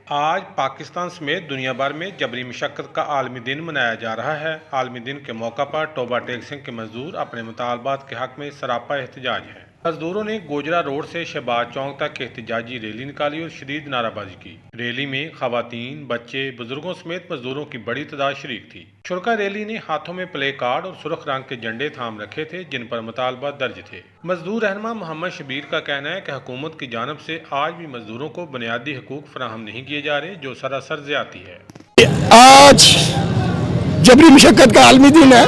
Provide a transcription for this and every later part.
आज पाकिस्तान समेत दुनिया भर में जबरी मशक्क़त का आलमी दिन मनाया जा रहा है। आलमी दिन के मौका पर टोबा टैक्सिंग के मजदूर अपने मुतालबात के हक में सरापा एहतजाज है। मजदूरों ने गोजरा रोड से शहबाज चौक तक एहतजाजी रैली निकाली और शदीद नाराबाजी की। रैली में खवातीन, बच्चे, बुजुर्गों समेत मजदूरों की बड़ी तादाद शरीक थी। शुरका रैली ने हाथों में प्ले कार्ड और सुर्ख रंग के झंडे थाम रखे थे जिन पर मुतालबा दर्ज थे। मजदूर रहनुमा मोहम्मद शबीर का कहना है कि हुकूमत की जानब से आज भी मजदूरों को बुनियादी हकूक फराहम नहीं किए जा रहे, जो सरासर ज्यादती है। आज जबरी मुशक्कत का आलमी दिन है।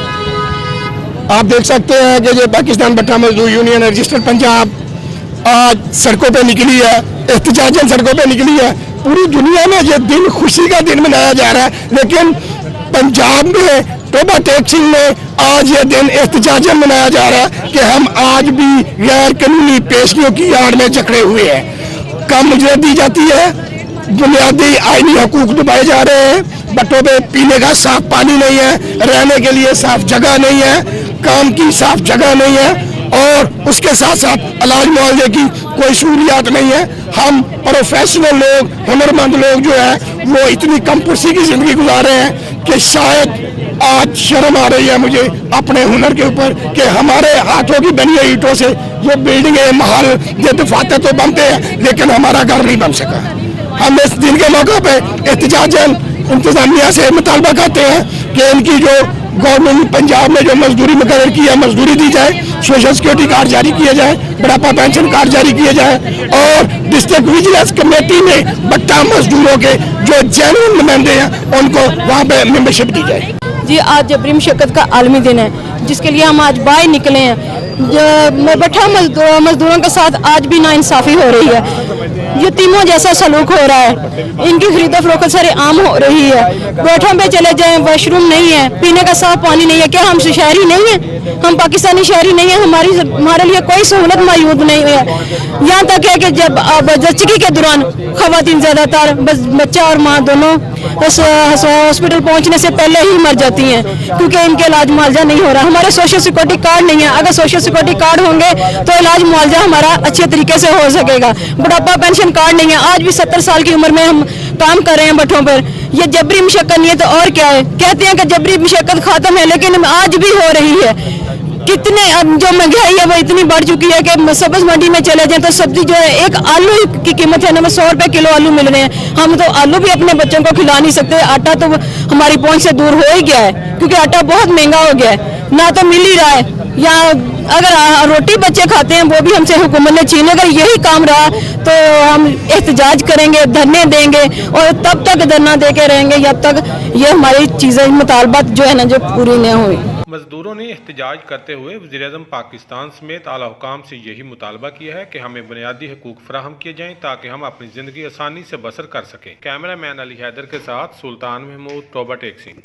आप देख सकते हैं कि जो पाकिस्तान भट्टा मजदूर यूनियन रजिस्टर्ड पंजाब आज सड़कों पे निकली है, एहतजाजन सड़कों पे निकली है। पूरी दुनिया में ये दिन खुशी का दिन मनाया जा रहा है, लेकिन पंजाब में टोबा टैक्सिंग में आज ये दिन एहतजाजन मनाया जा रहा है कि हम आज भी गैर कानूनी पेशियों की आड़ में जकड़े हुए हैं। कम उजरत दी जाती है, बुनियादी आईनी हकूक दबाए जा रहे हैं। बट्टों पे पीने का साफ पानी नहीं है, रहने के लिए साफ जगह नहीं है, काम की साफ जगह नहीं है और उसके साथ साथ इलाज मुआवजे की कोई सहूलियात नहीं है। हम प्रोफेशनल लोग, हुनरमंद लोग जो है वो इतनी कम पुरसी की जिंदगी गुजार रहे हैं कि शायद आज शर्म आ रही है मुझे अपने हुनर के ऊपर कि हमारे हाथों की बनी हुई ईंटों से ये बिल्डिंगें, महल, ये दफातर तो बनते हैं लेकिन हमारा घर नहीं बन सका। हम इस दिन के मौके पे एहतजाजन इंतजामिया से मुतालबा करते हैं कि इनकी जो गवर्नमेंट पंजाब में जो मजदूरी मुकर्रर की है, मजदूरी दी जाए, सोशल सिक्योरिटी कार्ड जारी किया जाए, बुढ़ापा पेंशन कार्ड जारी किए जाए और डिस्ट्रिक्ट विजिलेंस कमेटी में भट्टा मजदूरों के जो जेन्युइन नुमाइंदे हैं उनको वहाँ पे मेंबरशिप दी जाए। जी, आज जबरी मुशक्कत का आलमी दिन है जिसके लिए हम आज बाहर निकले हैं। भट्टा मजदूरों के साथ आज भी नाइंसाफ़ी हो रही है, यतीमों जैसा सलूक हो रहा है, इनकी खरीदो फरोख्त सारे आम हो रही है। गोठों पे चले जाएं, वॉशरूम नहीं है, पीने का साफ पानी नहीं है। क्या हम शहरी नहीं है? हम पाकिस्तानी शहरी नहीं है? हमारे लिए कोई सहूलत मौजूद नहीं है। यहाँ तक है कि जब बच्चगी के दौरान खवातीन ज़्यादातर बच्चा और माँ दोनों हॉस्पिटल पहुँचने से पहले ही मर जाती हैं क्योंकि इनके इलाज मुआवजा नहीं हो रहा। हमारे सोशल सिक्योरिटी कार्ड नहीं है, अगर सोशल सिक्योरिटी कार्ड होंगे तो इलाज मुआवजा हमारा अच्छे तरीके से हो सकेगा। बुढ़ापा पेंशन कार्ड नहीं है, आज भी 70 साल की उम्र में हम काम कर रहे हैं भट्टों पर। ये जबरी मुशक्कत नहीं है तो और क्या है? कहते हैं कि जबरी मुशक्कत खत्म है, लेकिन आज भी हो रही है। कितने अब जो महंगाई है वो इतनी बढ़ चुकी है कि सब्ज मंडी में चले जाएं तो सब्जी जो है, एक आलू की कीमत है ना, 100 रुपए किलो आलू मिल रहे हैं। हम तो आलू भी अपने बच्चों को खिला नहीं सकते। आटा तो हमारी पहुंच से दूर हो ही गया है क्योंकि आटा बहुत महंगा हो गया है, ना तो मिल ही रहा है। या अगर रोटी बच्चे खाते हैं वो भी हमसे हुकूमत ने छीने। अगर यही काम रहा तो हम एहतजाज करेंगे, धरने देंगे और तब तक धरना दे के रहेंगे जब तक ये हमारी चीज़ें मुतालबात जो है ना जो पूरी नहीं हुई। मजदूरों ने एहतजाज करते हुए वज़ीर-ए-आज़म पाकिस्तान समेत आला हुकाम से यही मुतालबा किया है कि हमें बुनियादी हकूक फराहम किए जाएं ताकि हम अपनी ज़िंदगी आसानी से बसर कर सकें। कैमरा मैन अली हैदर के साथ सुल्तान महमूद, टोबा टैक्सिंग।